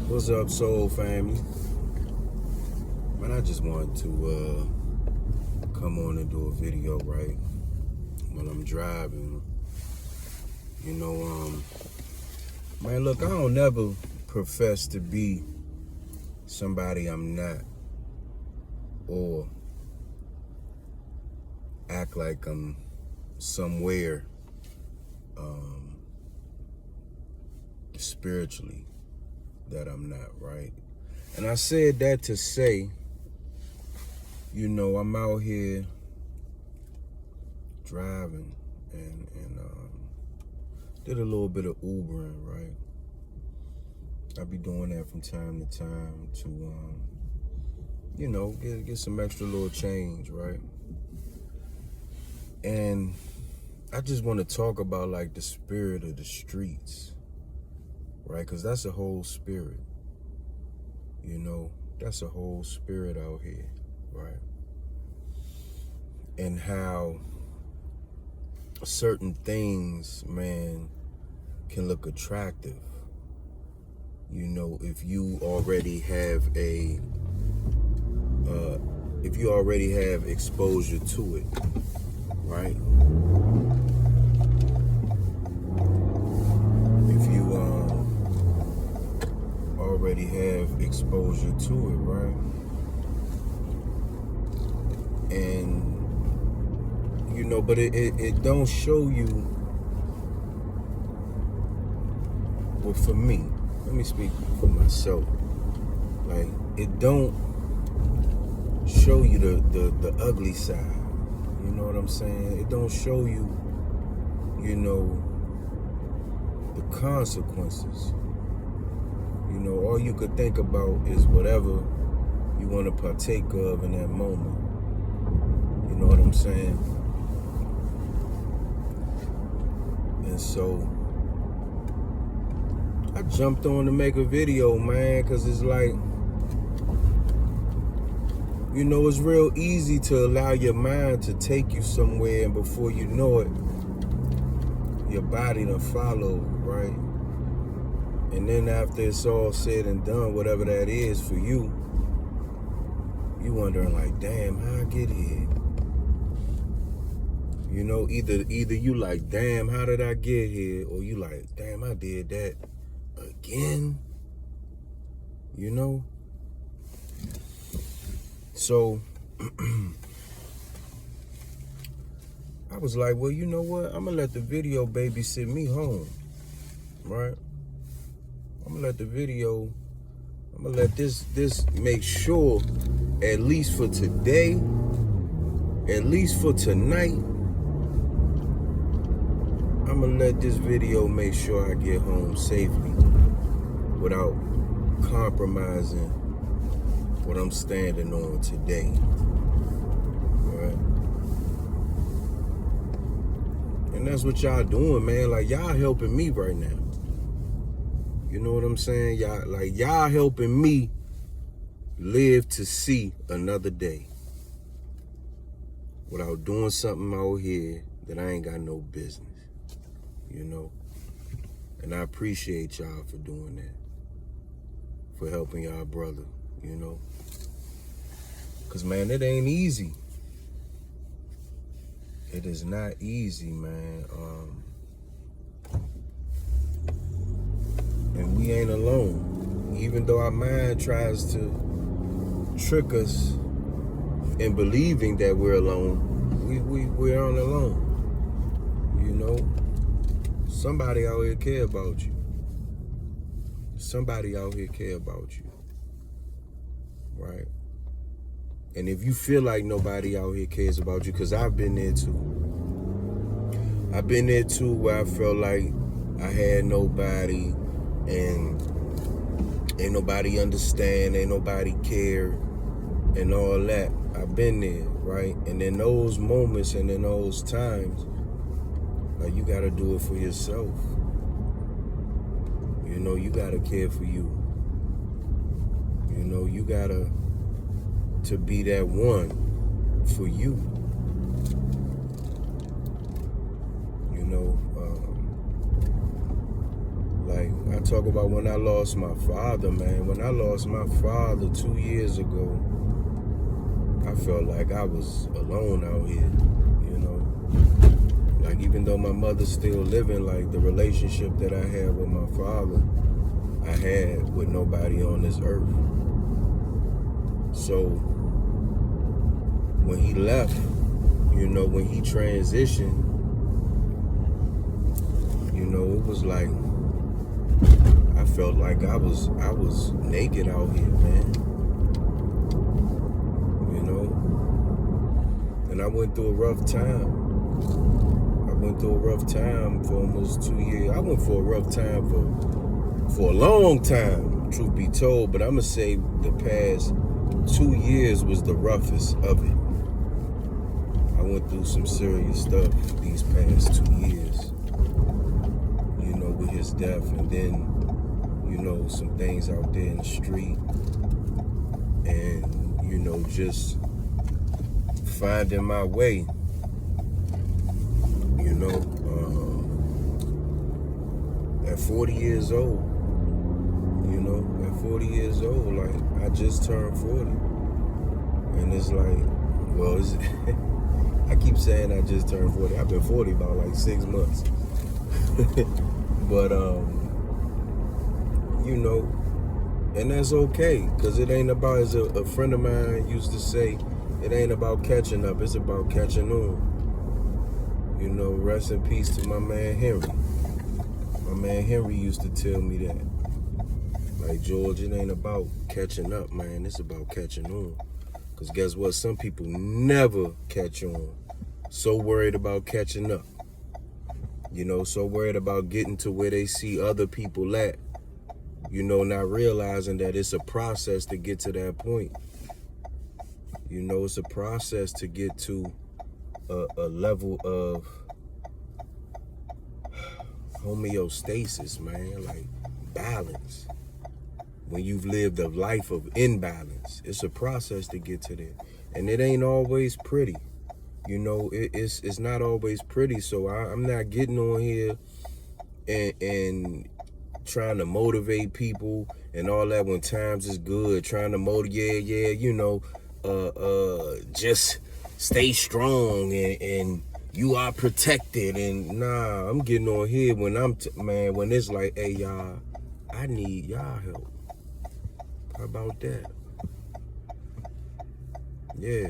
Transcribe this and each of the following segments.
What's up, soul family? Man, I just wanted to come on and do a video, right? When I'm driving. Man, look, I don't never profess to be somebody I'm not, or act like I'm somewhere spiritually that I'm not, right? And I said that to say, I'm out here driving and did a little bit of Ubering, right? I be doing that from time to time to, get some extra little change, right? And I just want to talk about like the spirit of the streets, right? Because that's a whole spirit, that's a whole spirit out here, right? And how certain things, man, can look attractive, if you already have exposure to it, right? If you already have exposure to it, right? And but it don't show you. Well, for me, let me speak for myself. Like, it don't show you the ugly side. You know what I'm saying? It don't show you, the consequences. All you could think about is whatever you want to partake of in that moment. You know what I'm saying? And so I jumped on to make a video, man, because it's like, it's real easy to allow your mind to take you somewhere, and before you know it, your body done follow, right? And then after it's all said and done, whatever that is for you, you wondering like, damn, how I get here? Either you like, damn, how did I get here? Or you like, damn, I did that again. So I was like, well, you know what? I'm gonna let the video babysit me home, right? I'm gonna let this make sure, at least for today, at least for tonight, I'm gonna let this video make sure I get home safely without compromising what I'm standing on today, right? And that's what y'all doing, man. Like, y'all helping me right now. You know what I'm saying? Y'all helping me live to see another day without doing something out here that I ain't got no business, And I appreciate y'all for doing that, for helping y'all brother, Because, man, it ain't easy. It is not easy, man. And we ain't alone. Even though our mind tries to trick us in believing that we're alone, we aren't alone. Somebody out here care about you. Somebody out here care about you, right? And if you feel like nobody out here cares about you, because I've been there too. I've been there too, where I felt like I had nobody, and ain't nobody understand, ain't nobody care, and all that. I've been there, right? And in those moments and in those times, like, you gotta do it for yourself. You gotta care for you. You gotta to be that one for you. Like, I talk about when I lost my father, man. When I lost my father 2 years ago, I felt like I was alone out here, you know. Like, even though my mother's still living, like, the relationship that I had with my father, I had with nobody on this earth. So, when he left, you know, when he transitioned, you know, it was like, I felt like I was naked out here, man. You know? And I went through a rough time. I went through a rough time for almost 2 years. I went for a rough time for a long time, truth be told, but I'm gonna say the past 2 years was the roughest of it. I went through some serious stuff these past 2 years, you know, with his death, and then, you know, some things out there in the street, and, you know, just finding my way, you know, at 40 years old, you know, at 40 years old, like, I just turned 40, and it's like, well, I keep saying I just turned 40. I've been 40 about like 6 months. But, you know, and that's okay, because it ain't about, as a friend of mine used to say, it ain't about catching up, it's about catching on. You know, rest in peace to my man Henry. My man Henry used to tell me that. Like, George, it ain't about catching up, man, it's about catching on. Because guess what? Some people never catch on. So worried about catching up. You know, so worried about getting to where they see other people at. You know, not realizing that it's a process to get to that point. You know, it's a process to get to a level of homeostasis, man, like balance. When you've lived a life of imbalance, it's a process to get to there. And it ain't always pretty. You know, it's not always pretty. So I'm not getting on here and trying to motivate people and all that when times is good. Trying to motivate, you know, just stay strong and you are protected. And nah, I'm getting on here when when it's like, hey, y'all, I need y'all help. How about that? Yeah,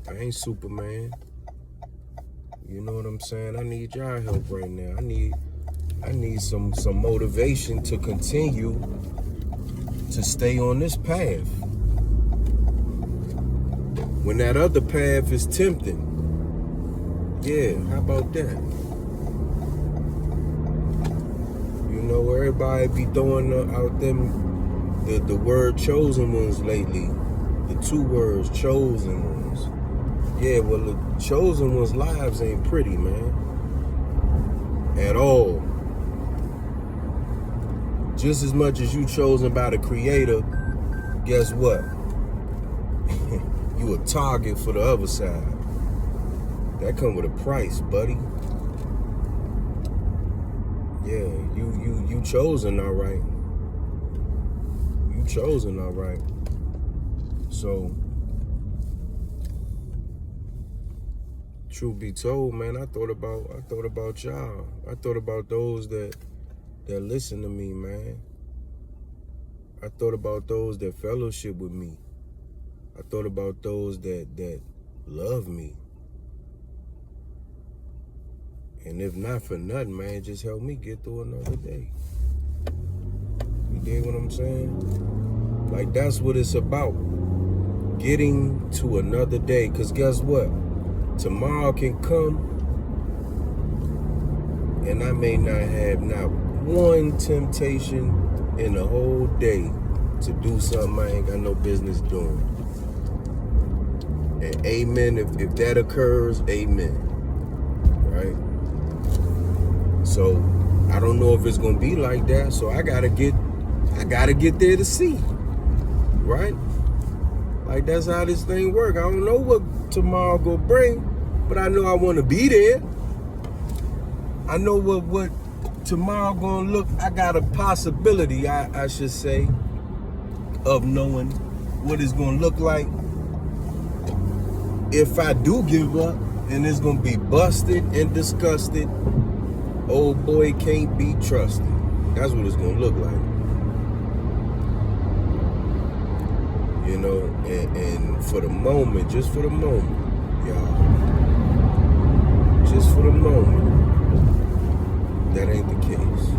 I ain't Superman. You know what I'm saying? I need y'all help right now. I need some motivation to continue to stay on this path. When that other path is tempting. Yeah, how about that? You know, everybody be throwing out them the word chosen ones lately. The 2 words, chosen ones. Yeah, well, the chosen ones' lives ain't pretty, man. At all. Just as much as you chosen by the Creator, guess what? You a target for the other side. That come with a price, buddy. Yeah, you chosen, all right. You chosen, all right. So, truth be told, man, I thought about y'all. I thought about those that listen to me, man. I thought about those that fellowship with me. I thought about those that love me. And if not for nothing, man, just help me get through another day. You dig what I'm saying? Like, that's what it's about. Getting to another day. Because guess what? Tomorrow can come and I may not have not one temptation in the whole day to do something I ain't got no business doing. And amen, if that occurs, amen. Right? So I don't know if it's gonna be like that, so I gotta get there to see. Right? Like, that's how this thing work. I don't know what tomorrow gonna bring, but I know I wanna be there. I know what tomorrow gonna look? I got a possibility, I should say, of knowing what it's gonna look like if I do give up, and it's gonna be busted and disgusted. Old boy can't be trusted. That's what it's gonna look like. You know, and for the moment, just for the moment, y'all, just for the moment, that ain't the case.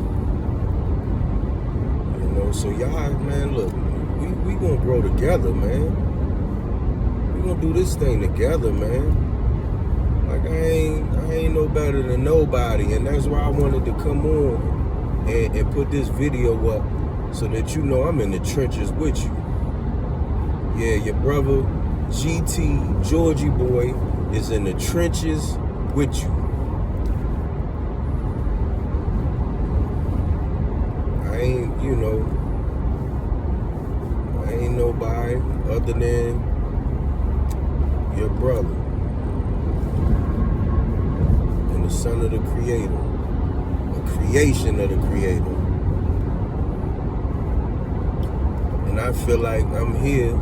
You know, so y'all, man, look, we gonna grow together, man. We gonna do this thing together, man. Like I ain't no better than nobody, and that's why I wanted to come on and put this video up so that you know I'm in the trenches with you. Yeah, your brother GT Georgie boy is in the trenches with you. I ain't, you know, I ain't nobody other than your brother and the son of the Creator, a creation of the Creator. And I feel like I'm here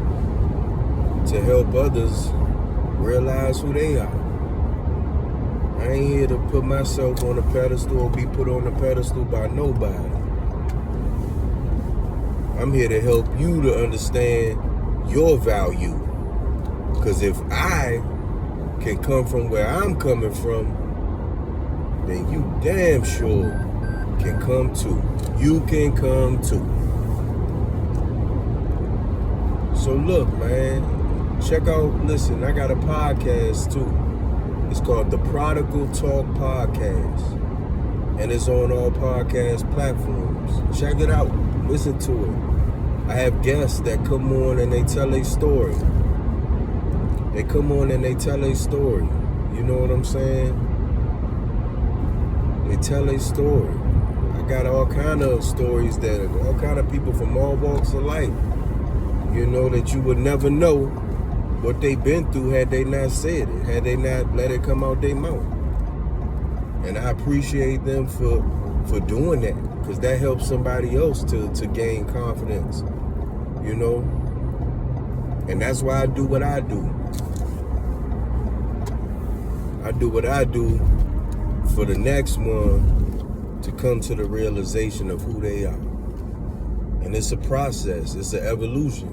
to help others realize who they are. I ain't here to put myself on a pedestal or be put on a pedestal by nobody. I'm here to help you to understand your value. Because if I can come from where I'm coming from, then you damn sure can come too. You can come too. So look, man, check out, listen, I got a podcast too. It's called the Prodigal Talk Podcast. And it's on all podcast platforms. Check it out. Listen to it. I have guests that come on and they tell a story. They come on and they tell a story. You know what I'm saying? They tell a story. I got all kind of stories that all kind of people from all walks of life, you know, that you would never know what they've been through had they not said it, had they not let it come out their mouth. And I appreciate them for doing that, because that helps somebody else to gain confidence, you know. And that's why I do what I do. I do what I do for the next one to come to the realization of who they are. And it's a process. It's an evolution.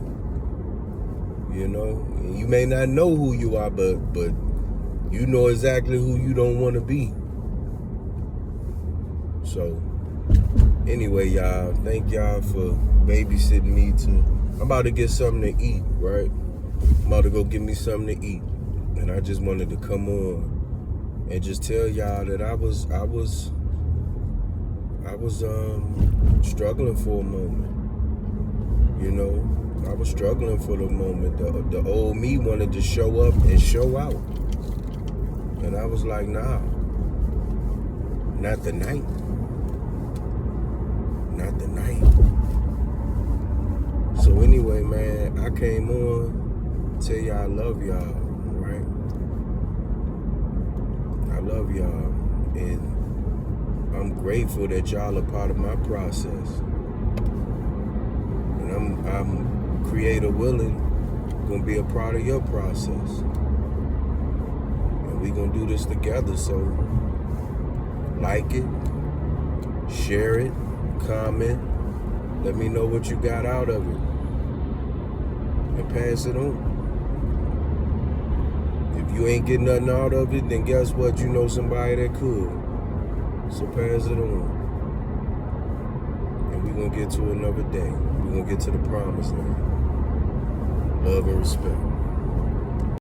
You know, you may not know who you are, but you know exactly who you don't want to be. So, anyway, y'all, thank y'all for babysitting me I'm about to get something to eat, right? I'm about to go get me something to eat. And I just wanted to come on and just tell y'all that I was struggling for a moment. You know, I was struggling for the moment. The old me wanted to show up and show out. And I was like, nah, not tonight. Not tonight. So anyway, man, I came on to tell y'all I love y'all, right? I love y'all. And I'm grateful that y'all are part of my process. And I'm creator willing, gonna be a part of your process. And we gonna do this together, so like it, share it, comment, let me know what you got out of it, and pass it on. If you ain't getting nothing out of it, then guess what? You know somebody that could. So pass it on. And we're gonna get to another day. We're gonna get to the promised land. Love and respect.